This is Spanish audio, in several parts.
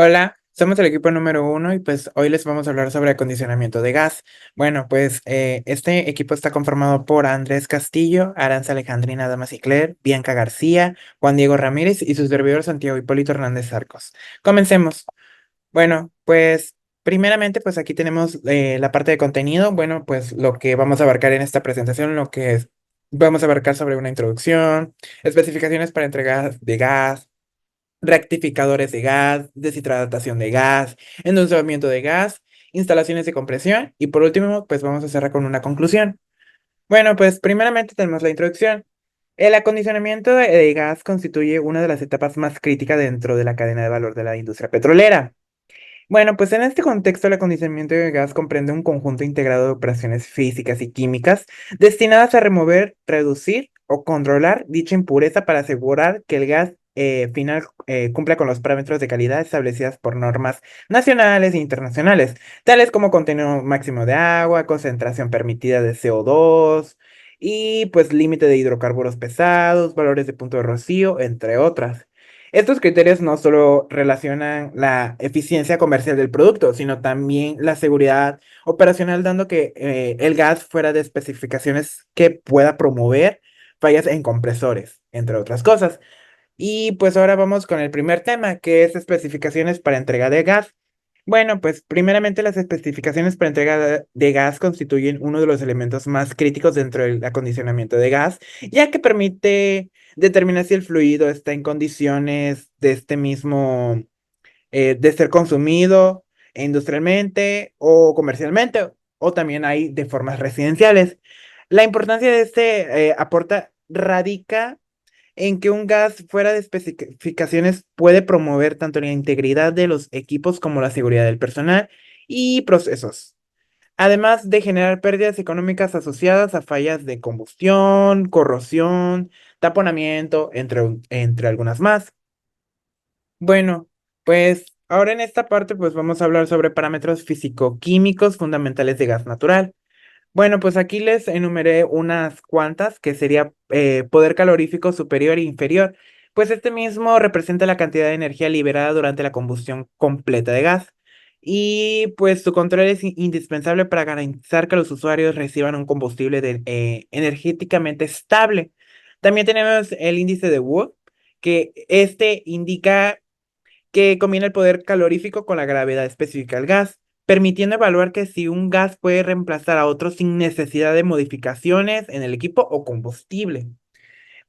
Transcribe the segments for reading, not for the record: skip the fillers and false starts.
Hola, somos el equipo número uno y pues hoy les vamos a hablar sobre acondicionamiento de gas. Bueno, pues este equipo está conformado por Andrés Castillo, Aranza Alejandrina Damasicler, Bianca García, Juan Diego Ramírez y su servidor Santiago Hipólito Hernández Arcos. Comencemos. Bueno, pues primeramente pues aquí tenemos la parte de contenido. Bueno, pues lo que vamos a abarcar en esta presentación, vamos a abarcar sobre una introducción, especificaciones para entrega de gas, rectificadores de gas, deshidratación de gas, endulzamiento de gas, instalaciones de compresión y por último, pues vamos a cerrar con una conclusión. Bueno, pues primeramente tenemos la introducción. El acondicionamiento de gas constituye una de las etapas más críticas dentro de la cadena de valor de la industria petrolera. Bueno, pues en este contexto el acondicionamiento de gas comprende un conjunto integrado de operaciones físicas y químicas destinadas a remover, reducir o controlar dicha impureza para asegurar que el gas final cumpla con los parámetros de calidad establecidas por normas nacionales e internacionales, tales como contenido máximo de agua, concentración permitida de CO2 y pues límite de hidrocarburos pesados, valores de punto de rocío, entre otras. Estos criterios no solo relacionan la eficiencia comercial del producto, sino también la seguridad operacional, dando que el gas fuera de especificaciones que pueda promover fallas en compresores, entre otras cosas. Y pues ahora vamos con el primer tema, que es especificaciones para entrega de gas. Bueno, pues primeramente las especificaciones para entrega de gas constituyen uno de los elementos más críticos dentro del acondicionamiento de gas, ya que permite determinar si el fluido está en condiciones de este mismo, de ser consumido industrialmente o comercialmente, o también hay de formas residenciales. La importancia de este aporta radica en que un gas fuera de especificaciones puede promover tanto la integridad de los equipos como la seguridad del personal y procesos, además de generar pérdidas económicas asociadas a fallas de combustión, corrosión, taponamiento, entre algunas más. Bueno, pues ahora en esta parte pues vamos a hablar sobre parámetros físico-químicos fundamentales de gas natural. Bueno, pues aquí les enumeré unas cuantas, que sería poder calorífico superior e inferior, pues este mismo representa la cantidad de energía liberada durante la combustión completa de gas. Y pues su control es indispensable para garantizar que los usuarios reciban un combustible energéticamente estable. También tenemos el índice de Wood, que este indica que combina el poder calorífico con la gravedad específica del gas, permitiendo evaluar que si un gas puede reemplazar a otro sin necesidad de modificaciones en el equipo o combustible.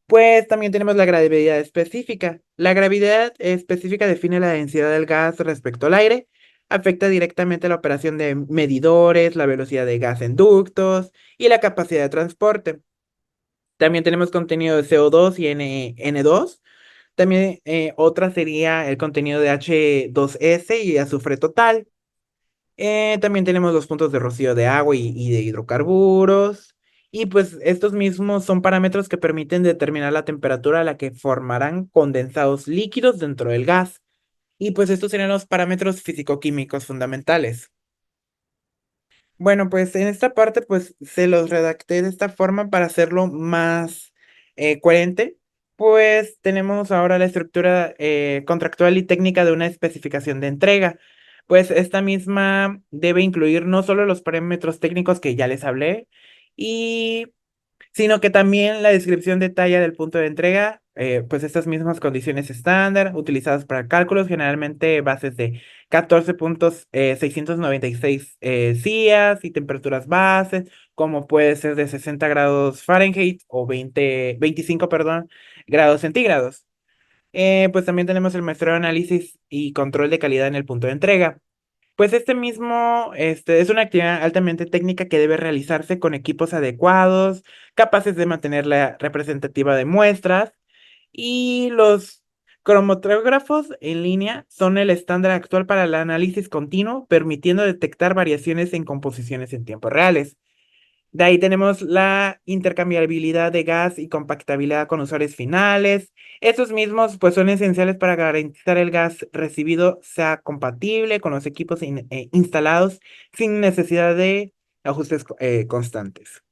Pues también tenemos la gravedad específica. La gravedad específica define la densidad del gas respecto al aire, afecta directamente la operación de medidores, la velocidad de gas en ductos y la capacidad de transporte. También tenemos contenido de CO2 y N2. También otra sería el contenido de H2S y azufre total. También tenemos los puntos de rocío de agua y de hidrocarburos. Y pues estos mismos son parámetros que permiten determinar la temperatura a la que formarán condensados líquidos dentro del gas. Y pues estos serían los parámetros físico-químicos fundamentales. Bueno, pues en esta parte pues se los redacté de esta forma para hacerlo más coherente. Pues tenemos ahora la estructura contractual y técnica de una especificación de entrega. Pues esta misma debe incluir no solo los parámetros técnicos que ya les hablé, y sino que también la descripción detalla del punto de entrega, pues estas mismas condiciones estándar utilizadas para cálculos, generalmente bases de 14.696 CIAs y temperaturas bases, como puede ser de 60 grados Fahrenheit o 25, perdón, grados centígrados. Pues también tenemos el muestreo de análisis y control de calidad en el punto de entrega. Pues es una actividad altamente técnica que debe realizarse con equipos adecuados, capaces de mantener la representativa de muestras, y los cromatógrafos en línea son el estándar actual para el análisis continuo, permitiendo detectar variaciones en composiciones en tiempos reales. De ahí tenemos la intercambiabilidad de gas y compactabilidad con usuarios finales. Estos mismos pues son esenciales para garantizar el gas recibido sea compatible con los equipos instalados sin necesidad de ajustes constantes.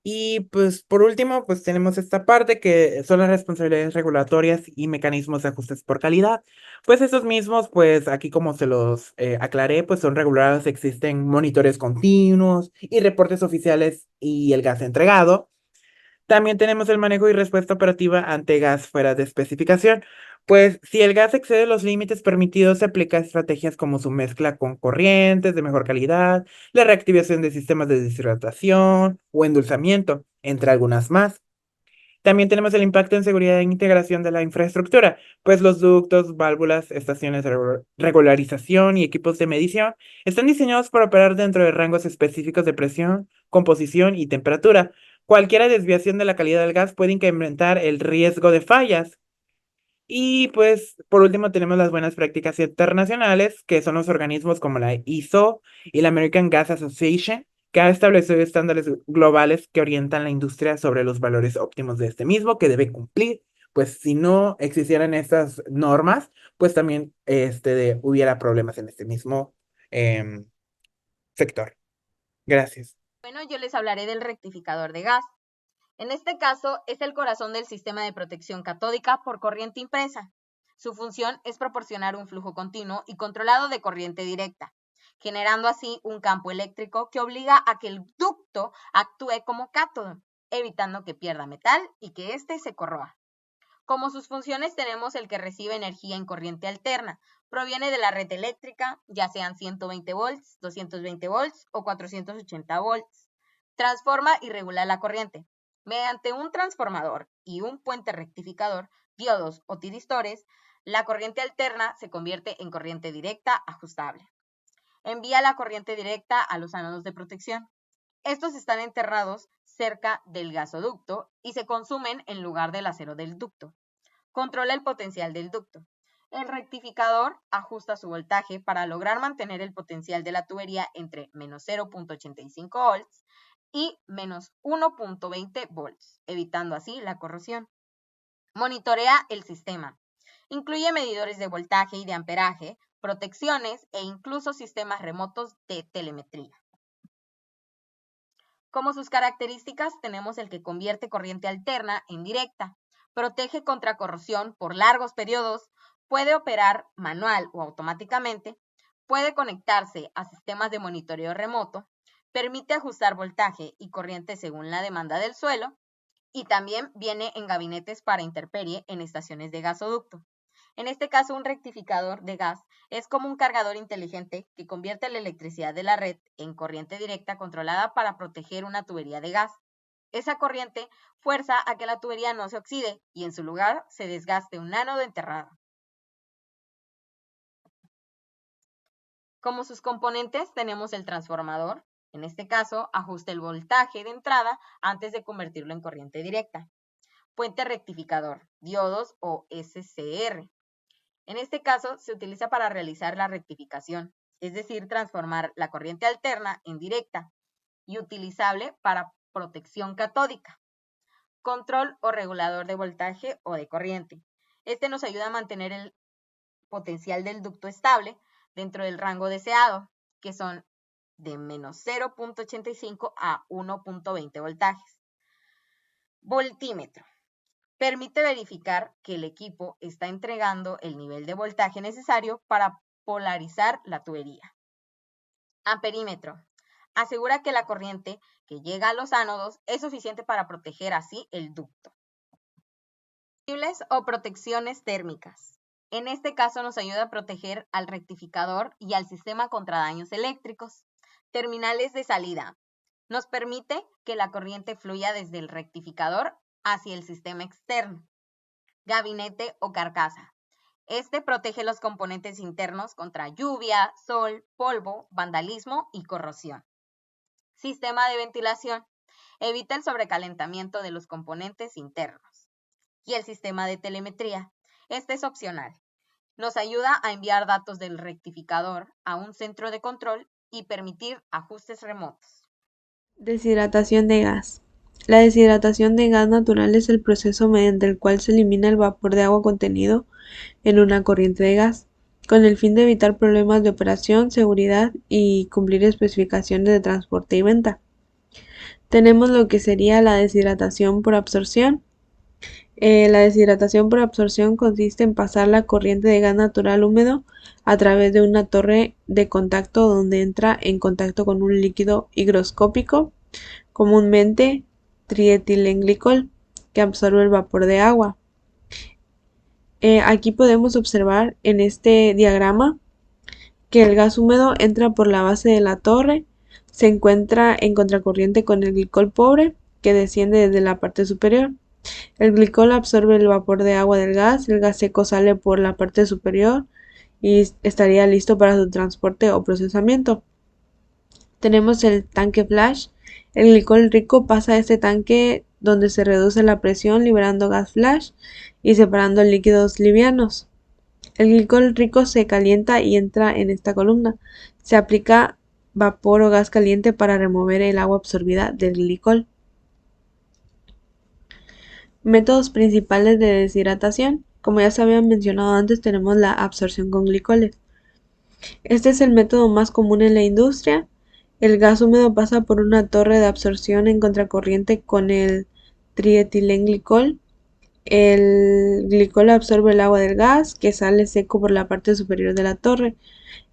Y pues por último, pues tenemos esta parte que son las responsabilidades regulatorias y mecanismos de ajustes por calidad. Pues esos mismos, pues aquí como se los aclaré, pues son regulados, existen monitores continuos y reportes oficiales y el gas entregado. También tenemos el manejo y respuesta operativa ante gas fuera de especificación. Pues si el gas excede los límites permitidos, se aplica estrategias como su mezcla con corrientes de mejor calidad, la reactivación de sistemas de deshidratación o endulzamiento, entre algunas más. También tenemos el impacto en seguridad e integración de la infraestructura, pues los ductos, válvulas, estaciones de regularización y equipos de medición están diseñados para operar dentro de rangos específicos de presión, composición y temperatura. Cualquier desviación de la calidad del gas puede incrementar el riesgo de fallas. Y pues por último tenemos las buenas prácticas internacionales, que son los organismos como la ISO y la American Gas Association, que ha establecido estándares globales que orientan la industria sobre los valores óptimos de este mismo, que debe cumplir. Pues si no existieran estas normas, pues también hubiera problemas en este mismo em, sector. Gracias. Bueno, yo les hablaré del rectificador de gas. En este caso, es el corazón del sistema de protección catódica por corriente impresa. Su función es proporcionar un flujo continuo y controlado de corriente directa, generando así un campo eléctrico que obliga a que el ducto actúe como cátodo, evitando que pierda metal y que éste se corroa. Como sus funciones tenemos el que recibe energía en corriente alterna. Proviene de la red eléctrica, ya sean 120 volts, 220 volts o 480 volts. Transforma y regula la corriente. Mediante un transformador y un puente rectificador, diodos o tiristores, la corriente alterna se convierte en corriente directa ajustable. Envía la corriente directa a los ánodos de protección. Estos están enterrados cerca del gasoducto y se consumen en lugar del acero del ducto. Controla el potencial del ducto. El rectificador ajusta su voltaje para lograr mantener el potencial de la tubería entre menos 0.85 volts y menos 1.20 volts, evitando así la corrosión. Monitorea el sistema. Incluye medidores de voltaje y de amperaje, protecciones e incluso sistemas remotos de telemetría. Como sus características tenemos el que convierte corriente alterna en directa, protege contra corrosión por largos periodos, puede operar manual o automáticamente, puede conectarse a sistemas de monitoreo remoto, permite ajustar voltaje y corriente según la demanda del suelo y también viene en gabinetes para intemperie en estaciones de gasoducto. En este caso, un rectificador de gas es como un cargador inteligente que convierte la electricidad de la red en corriente directa controlada para proteger una tubería de gas. Esa corriente fuerza a que la tubería no se oxide y en su lugar se desgaste un ánodo enterrado. Como sus componentes tenemos el transformador. En este caso, ajusta el voltaje de entrada antes de convertirlo en corriente directa. Puente rectificador, diodos o SCR. En este caso, se utiliza para realizar la rectificación, es decir, transformar la corriente alterna en directa y utilizable para protección catódica. Control o regulador de voltaje o de corriente. Este nos ayuda a mantener el potencial del ducto estable dentro del rango deseado, que son de menos 0.85 a 1.20 voltajes. Voltímetro. Permite verificar que el equipo está entregando el nivel de voltaje necesario para polarizar la tubería. Amperímetro. Asegura que la corriente que llega a los ánodos es suficiente para proteger así el ducto. Combustibles o protecciones térmicas. En este caso nos ayuda a proteger al rectificador y al sistema contra daños eléctricos. Terminales de salida. Nos permite que la corriente fluya desde el rectificador hacia el sistema externo. Gabinete o carcasa. Este protege los componentes internos contra lluvia, sol, polvo, vandalismo y corrosión. Sistema de ventilación. Evita el sobrecalentamiento de los componentes internos. Y el sistema de telemetría. Este es opcional. Nos ayuda a enviar datos del rectificador a un centro de control y permitir ajustes remotos. Deshidratación de gas. La deshidratación de gas natural es el proceso mediante el cual se elimina el vapor de agua contenido en una corriente de gas, con el fin de evitar problemas de operación, seguridad y cumplir especificaciones de transporte y venta. Tenemos lo que sería la deshidratación por absorción. La deshidratación por absorción consiste en pasar la corriente de gas natural húmedo a través de una torre de contacto donde entra en contacto con un líquido higroscópico, comúnmente trietilenglicol, que absorbe el vapor de agua. Aquí podemos observar en este diagrama que el gas húmedo entra por la base de la torre, se encuentra en contracorriente con el glicol pobre, que desciende desde la parte superior. El glicol absorbe el vapor de agua del gas, el gas seco sale por la parte superior y estaría listo para su transporte o procesamiento. Tenemos el tanque flash. El glicol rico pasa a este tanque donde se reduce la presión liberando gas flash y separando líquidos livianos. El glicol rico se calienta y entra en esta columna. Se aplica vapor o gas caliente para remover el agua absorbida del glicol. Métodos principales de deshidratación. Como ya se había mencionado antes, tenemos la absorción con glicoles. Este es el método más común en la industria. El gas húmedo pasa por una torre de absorción en contracorriente con el trietilenglicol. El glicol absorbe el agua del gas, que sale seco por la parte superior de la torre.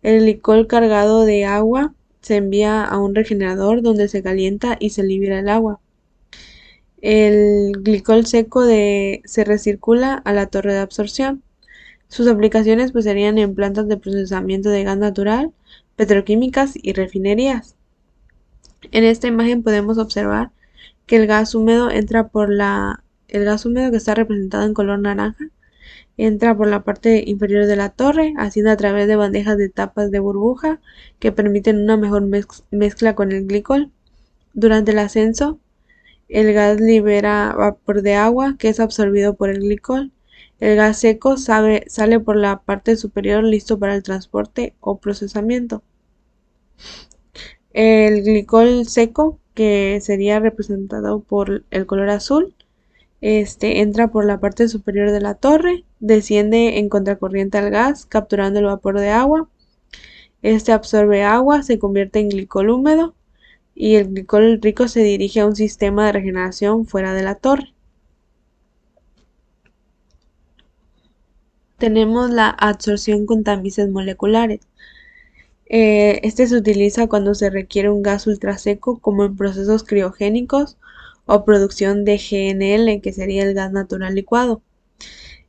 El glicol cargado de agua se envía a un regenerador donde se calienta y se libera el agua. El glicol seco se recircula a la torre de absorción. Sus aplicaciones pues serían en plantas de procesamiento de gas natural, petroquímicas y refinerías. En esta imagen podemos observar que el gas húmedo el gas húmedo, que está representado en color naranja, entra por la parte inferior de la torre, haciendo a través de bandejas de tapas de burbuja que permiten una mejor mezcla con el glicol. Durante el ascenso, el gas libera vapor de agua que es absorbido por el glicol. El gas seco sale por la parte superior listo para el transporte o procesamiento. El glicol seco, que sería representado por el color azul, entra por la parte superior de la torre, desciende en contracorriente al gas, capturando el vapor de agua. Absorbe agua, se convierte en glicol húmedo y el glicol rico se dirige a un sistema de regeneración fuera de la torre. Tenemos la absorción con tamices moleculares. Se utiliza cuando se requiere un gas ultraseco, como en procesos criogénicos o producción de GNL, que sería el gas natural licuado.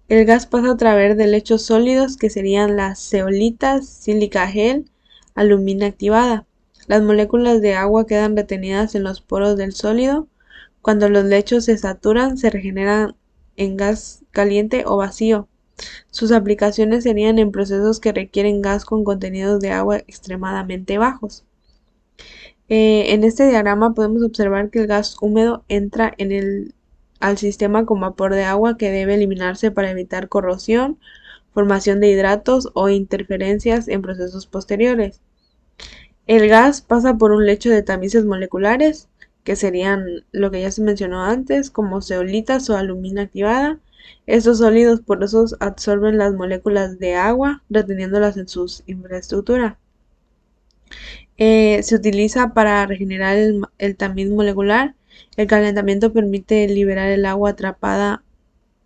El gas pasa a través de lechos sólidos, que serían las zeolitas, sílica gel, alumina activada. Las moléculas de agua quedan retenidas en los poros del sólido. Cuando los lechos se saturan, se regeneran en gas caliente o vacío. Sus aplicaciones serían en procesos que requieren gas con contenidos de agua extremadamente bajos. En este diagrama podemos observar que el gas húmedo entra al sistema con vapor de agua que debe eliminarse para evitar corrosión, formación de hidratos o interferencias en procesos posteriores. El gas pasa por un lecho de tamices moleculares, que serían lo que ya se mencionó antes, como zeolitas o alumina activada. Estos sólidos porosos absorben las moléculas de agua, reteniéndolas en su infraestructura. Se utiliza para regenerar el tamiz molecular. El calentamiento permite liberar el agua atrapada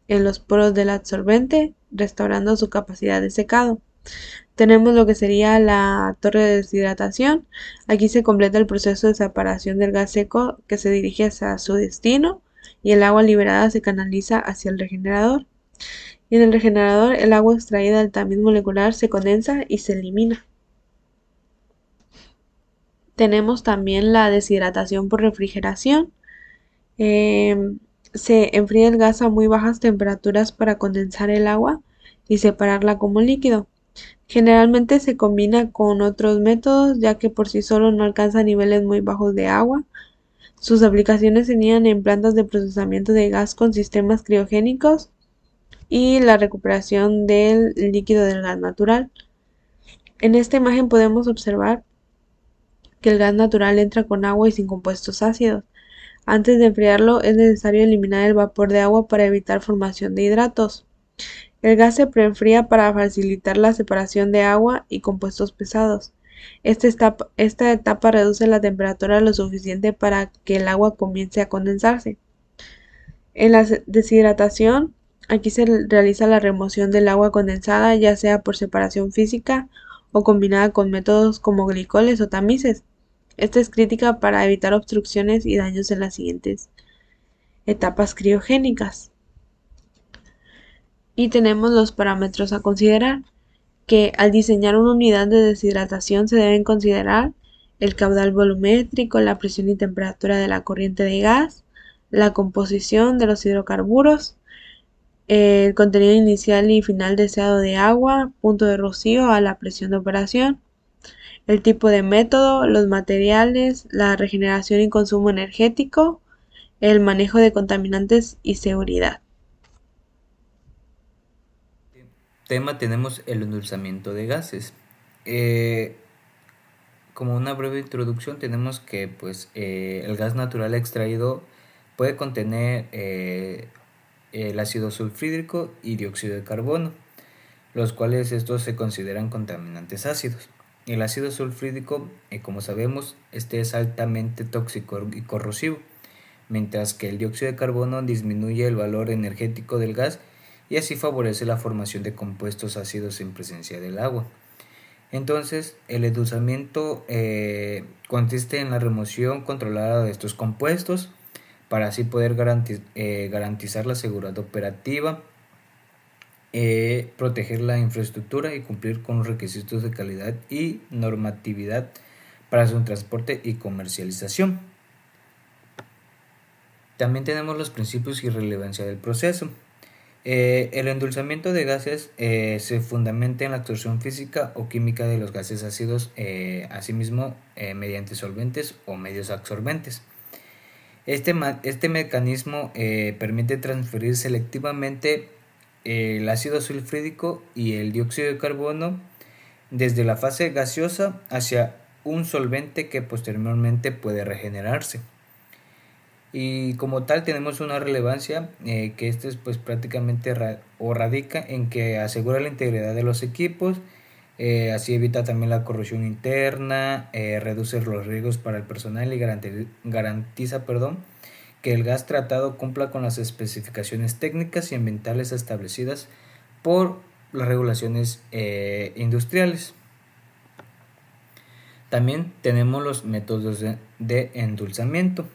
en los poros del absorbente, restaurando su capacidad de secado. Tenemos lo que sería la torre de deshidratación. Aquí se completa el proceso de separación del gas seco que se dirige hacia su destino y el agua liberada se canaliza hacia el regenerador. Y en el regenerador el agua extraída del tamiz molecular se condensa y se elimina. Tenemos también la deshidratación por refrigeración. Se enfría el gas a muy bajas temperaturas para condensar el agua y separarla como líquido. Generalmente se combina con otros métodos, ya que por sí solo no alcanza niveles muy bajos de agua. Sus aplicaciones serían en plantas de procesamiento de gas con sistemas criogénicos y la recuperación del líquido del gas natural. En esta imagen podemos observar que el gas natural entra con agua y sin compuestos ácidos. Antes de enfriarlo es necesario eliminar el vapor de agua para evitar formación de hidratos. El gas se preenfría para facilitar la separación de agua y compuestos pesados. Esta etapa reduce la temperatura lo suficiente para que el agua comience a condensarse. En la deshidratación, aquí se realiza la remoción del agua condensada, ya sea por separación física o combinada con métodos como glicoles o tamices. Esta es crítica para evitar obstrucciones y daños en las siguientes etapas criogénicas. Y tenemos los parámetros a considerar, que al diseñar una unidad de deshidratación se deben considerar el caudal volumétrico, la presión y temperatura de la corriente de gas, la composición de los hidrocarburos, el contenido inicial y final deseado de agua, punto de rocío a la presión de operación, el tipo de método, los materiales, la regeneración y consumo energético, el manejo de contaminantes y seguridad. Tema tenemos el endulzamiento de gases. Como una breve introducción tenemos que pues el gas natural extraído puede contener el ácido sulfúrico y dióxido de carbono, los cuales estos se consideran contaminantes ácidos. El ácido sulfúrico, como sabemos, este es altamente tóxico y corrosivo, mientras que el dióxido de carbono disminuye el valor energético del gas y así favorece la formación de compuestos ácidos en presencia del agua. Entonces, el endulzamiento consiste en la remoción controlada de estos compuestos para así poder garantizar la seguridad operativa, proteger la infraestructura y cumplir con los requisitos de calidad y normatividad para su transporte y comercialización. También tenemos los principios y relevancia del proceso. El endulzamiento de gases se fundamenta en la absorción física o química de los gases ácidos, asimismo mediante solventes o medios absorbentes. Este mecanismo permite transferir selectivamente el ácido sulfúrico y el dióxido de carbono desde la fase gaseosa hacia un solvente que posteriormente puede regenerarse. Y como tal tenemos una relevancia que esto es pues prácticamente radica en que asegura la integridad de los equipos, así evita también la corrosión interna, reduce los riesgos para el personal y garantiza que el gas tratado cumpla con las especificaciones técnicas y ambientales establecidas por las regulaciones industriales. También tenemos los métodos de endulzamiento,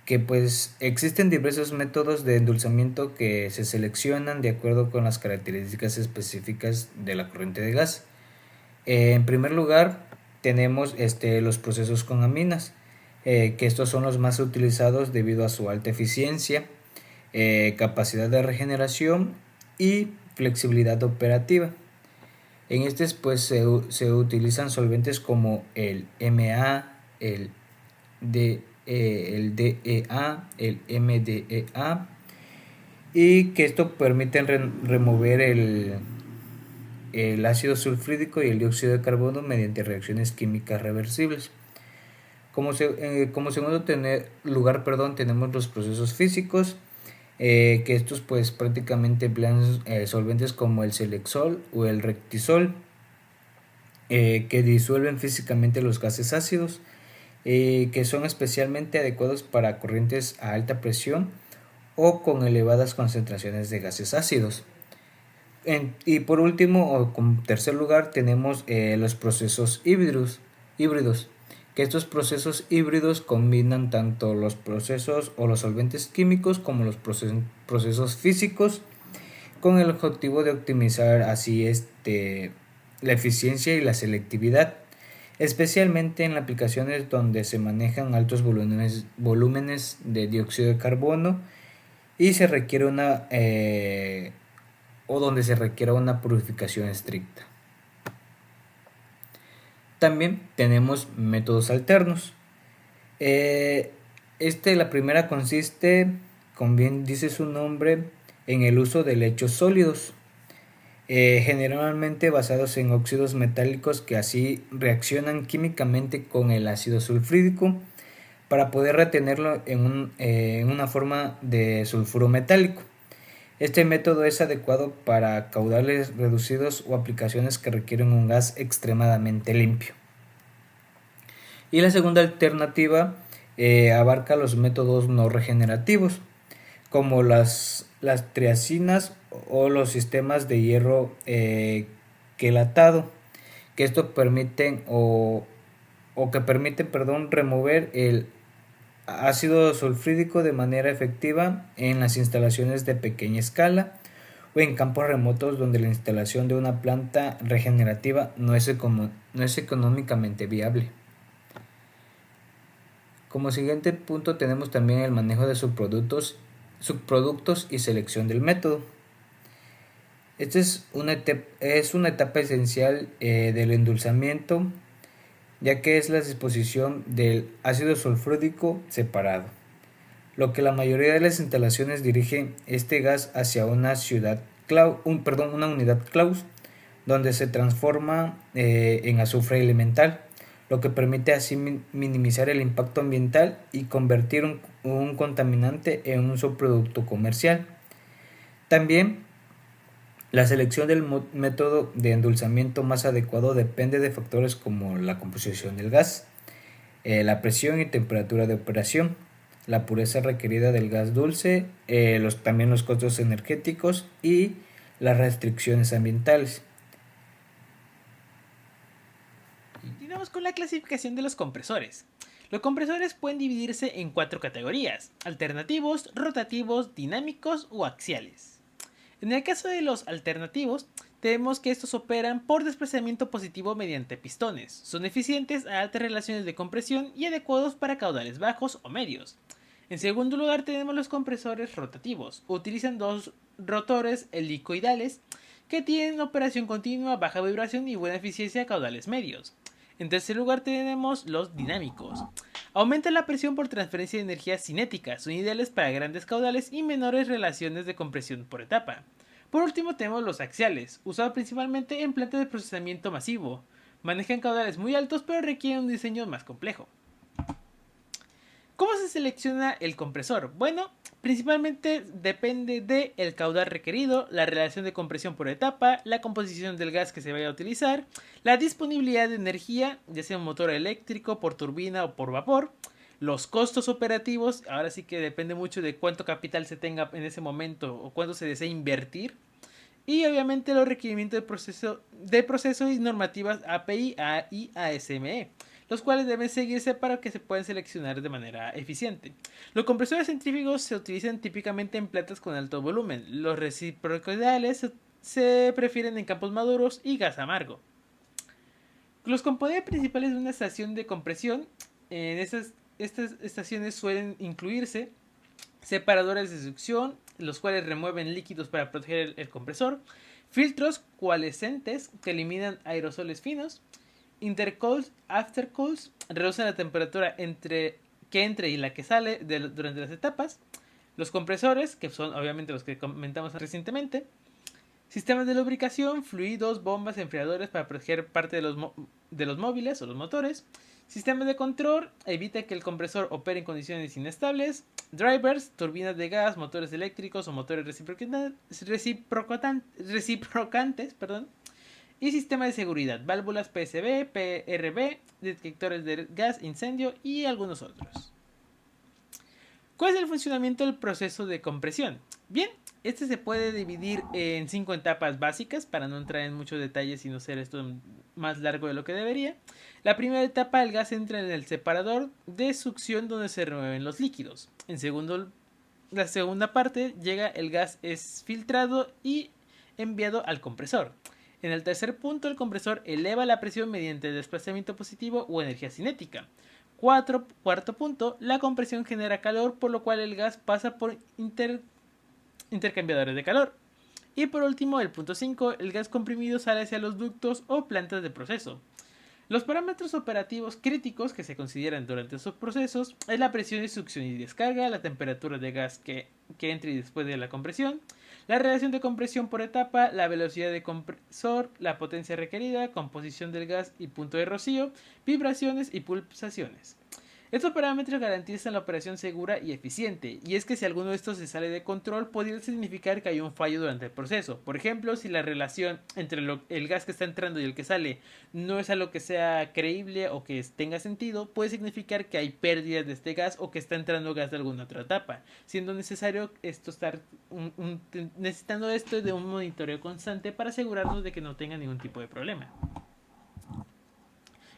que pues existen diversos métodos de endulzamiento que se seleccionan de acuerdo con las características específicas de la corriente de gas. En primer lugar tenemos los procesos con aminas, que estos son los más utilizados debido a su alta eficiencia, capacidad de regeneración y flexibilidad operativa. En pues se utilizan solventes como el MA, el DEA, el MDEA, y que esto permite remover el ácido sulfúrico y el dióxido de carbono mediante reacciones químicas reversibles. Como segundo lugar, tenemos los procesos físicos, que estos pues prácticamente emplean solventes como el Selexol o el Rectisol, que disuelven físicamente los gases ácidos, que son especialmente adecuados para corrientes a alta presión o con elevadas concentraciones de gases ácidos. Y por último, o como tercer lugar, tenemos los procesos híbridos, que estos procesos híbridos combinan tanto los procesos o los solventes químicos como los procesos físicos, con el objetivo de optimizar así la eficiencia y la selectividad, especialmente en aplicaciones donde se manejan altos volúmenes de dióxido de carbono y se requiere donde se requiera una purificación estricta. También tenemos métodos alternos. La primera consiste, como bien dice su nombre, en el uso de lechos sólidos, generalmente basados en óxidos metálicos que así reaccionan químicamente con el ácido sulfúrico para poder retenerlo en una forma de sulfuro metálico. Este método es adecuado para caudales reducidos o aplicaciones que requieren un gas extremadamente limpio. Y la segunda alternativa abarca los métodos no regenerativos, como las triacinas o los sistemas de hierro quelatado, que esto permiten que permiten, remover el ácido sulfúrico de manera efectiva en las instalaciones de pequeña escala o en campos remotos donde la instalación de una planta regenerativa no es económicamente viable. Como siguiente punto tenemos también el manejo de subproductos y selección del método. Esta es una etapa esencial del endulzamiento, ya que es la disposición del ácido sulfúrico separado, lo que la mayoría de las instalaciones dirige este gas hacia una unidad Claus, donde se transforma en azufre elemental, lo que permite así minimizar el impacto ambiental y convertir un contaminante en un subproducto comercial. También la selección del método de endulzamiento más adecuado depende de factores como la composición del gas, la presión y temperatura de operación, la pureza requerida del gas dulce, también los costos energéticos y las restricciones ambientales. Continuamos con la clasificación de los compresores. Los compresores pueden dividirse en 4 categorías: alternativos, rotativos, dinámicos o axiales. En el caso de los alternativos, tenemos que estos operan por desplazamiento positivo mediante pistones. Son eficientes a altas relaciones de compresión y adecuados para caudales bajos o medios. En segundo lugar tenemos los compresores rotativos. Utilizan 2 rotores helicoidales que tienen operación continua, baja vibración y buena eficiencia a caudales medios. En tercer lugar tenemos los dinámicos. Aumentan la presión por transferencia de energía cinética, son ideales para grandes caudales y menores relaciones de compresión por etapa. Por último tenemos los axiales, usados principalmente en plantas de procesamiento masivo. Manejan caudales muy altos pero requieren un diseño más complejo. ¿Cómo se selecciona el compresor? Bueno, principalmente depende del caudal requerido, la relación de compresión por etapa, la composición del gas que se vaya a utilizar, la disponibilidad de energía, ya sea un motor eléctrico, por turbina o por vapor, los costos operativos, ahora sí que depende mucho de cuánto capital se tenga en ese momento o cuánto se desea invertir, y obviamente los requerimientos de proceso y normativas API y ASME, los cuales deben seguirse para que se puedan seleccionar de manera eficiente. Los compresores centrífugos se utilizan típicamente en plantas con alto volumen. Los reciprocoidales se prefieren en campos maduros y gas amargo. Los componentes principales de una estación de compresión, en estas estaciones suelen incluirse separadores de succión, los cuales remueven líquidos para proteger el compresor, filtros coalescentes que eliminan aerosoles finos, intercools, aftercools, reducen la temperatura que entre y la que sale durante las etapas, los compresores, que son obviamente los que comentamos recientemente, sistemas de lubricación, fluidos, bombas, enfriadores para proteger parte de los móviles o los motores, sistemas de control, evita que el compresor opere en condiciones inestables, drivers, turbinas de gas, motores eléctricos o motores reciprocantes, y sistema de seguridad, válvulas PSB, PRB, detectores de gas, incendio y algunos otros. ¿Cuál es el funcionamiento del proceso de compresión? Bien, este se puede dividir en 5 etapas básicas para no entrar en muchos detalles y no ser esto más largo de lo que debería. La primera etapa, el gas entra en el separador de succión donde se remueven los líquidos. La segunda parte, el gas es filtrado y enviado al compresor. En el tercer punto, el compresor eleva la presión mediante desplazamiento positivo o energía cinética. Cuarto punto, la compresión genera calor, por lo cual el gas pasa por intercambiadores de calor. Y por último, el punto 5, el gas comprimido sale hacia los ductos o plantas de proceso. Los parámetros operativos críticos que se consideran durante estos procesos es la presión de succión y descarga, la temperatura de gas que entre y después de la compresión, la relación de compresión por etapa, la velocidad de compresor, la potencia requerida, composición del gas y punto de rocío, vibraciones y pulsaciones. Estos parámetros garantizan la operación segura y eficiente, y es que si alguno de estos se sale de control, podría significar que hay un fallo durante el proceso. Por ejemplo, si la relación entre el gas que está entrando y el que sale no es algo que sea creíble o que tenga sentido, puede significar que hay pérdidas de este gas o que está entrando gas de alguna otra etapa, siendo necesario necesitando esto de un monitoreo constante para asegurarnos de que no tenga ningún tipo de problema.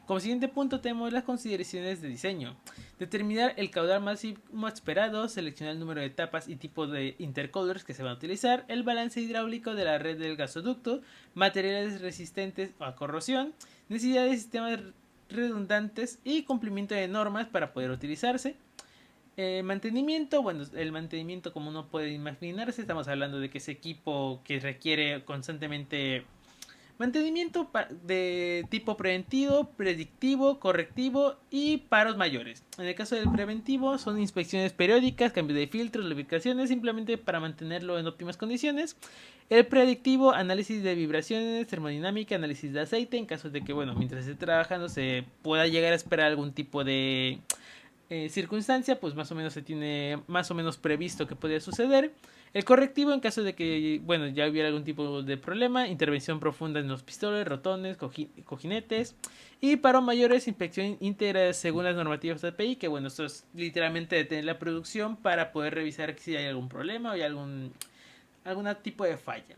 Como siguiente punto tenemos las consideraciones de diseño. Determinar el caudal máximo esperado, seleccionar el número de etapas y tipo de intercoolers que se van a utilizar, el balance hidráulico de la red del gasoducto, materiales resistentes a corrosión, necesidad de sistemas redundantes y cumplimiento de normas para poder utilizarse. Mantenimiento, bueno, el mantenimiento como uno puede imaginarse, estamos hablando de que es equipo que requiere constantemente mantenimiento de tipo preventivo, predictivo, correctivo y paros mayores. En el caso del preventivo son inspecciones periódicas, cambio de filtros, lubricaciones, simplemente para mantenerlo en óptimas condiciones. El predictivo, análisis de vibraciones, termodinámica, análisis de aceite, en caso de que, bueno, mientras esté trabajando se pueda llegar a esperar algún tipo de circunstancia, pues más o menos se tiene más o menos previsto que podría suceder. El correctivo en caso de que, bueno, ya hubiera algún tipo de problema, intervención profunda en los pistones, rotones, cojinetes y paro mayores, inspección íntegra según las normativas de API, que bueno, esto es literalmente detener la producción para poder revisar si hay algún problema o hay algún tipo de falla.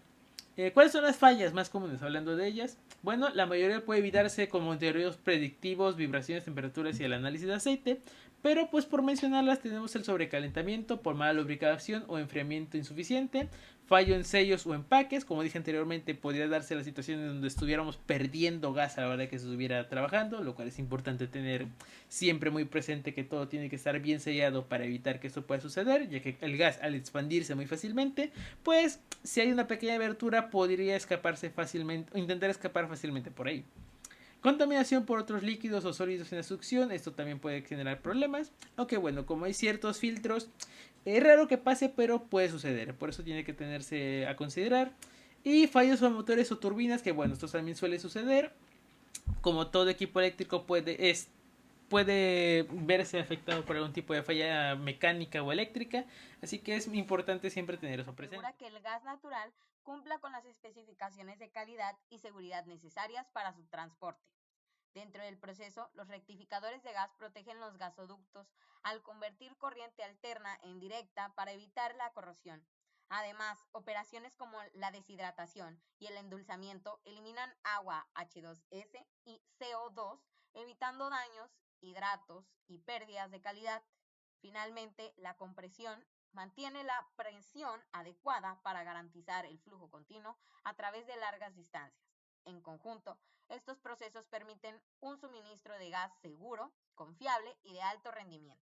¿Cuáles son las fallas más comunes? Hablando de ellas, bueno, la mayoría puede evitarse con monitoreos predictivos, vibraciones, temperaturas y el análisis de aceite, pero pues por mencionarlas tenemos el sobrecalentamiento por mala lubricación o enfriamiento insuficiente, fallo en sellos o empaques, como dije anteriormente podría darse la situación en donde estuviéramos perdiendo gas a la hora de que se estuviera trabajando, lo cual es importante tener siempre muy presente que todo tiene que estar bien sellado para evitar que esto pueda suceder, ya que el gas al expandirse muy fácilmente, pues si hay una pequeña abertura podría escaparse fácilmente o intentar escapar fácilmente por ahí. Contaminación por otros líquidos o sólidos en la succión, esto también puede generar problemas, aunque bueno, como hay ciertos filtros, es raro que pase, pero puede suceder, por eso tiene que tenerse a considerar. Y fallos a motores o turbinas, que bueno, esto también suele suceder, como todo equipo eléctrico puede verse afectado por algún tipo de falla mecánica o eléctrica, así que es importante siempre tener eso presente. Asegura que el gas natural cumpla con las especificaciones de calidad y seguridad necesarias para su transporte. Dentro del proceso, los rectificadores de gas protegen los gasoductos al convertir corriente alterna en directa para evitar la corrosión. Además, operaciones como la deshidratación y el endulzamiento eliminan agua H2S y CO2, evitando daños, hidratos y pérdidas de calidad. Finalmente, la compresión mantiene la presión adecuada para garantizar el flujo continuo a través de largas distancias. En conjunto, estos procesos permiten un suministro de gas seguro, confiable y de alto rendimiento.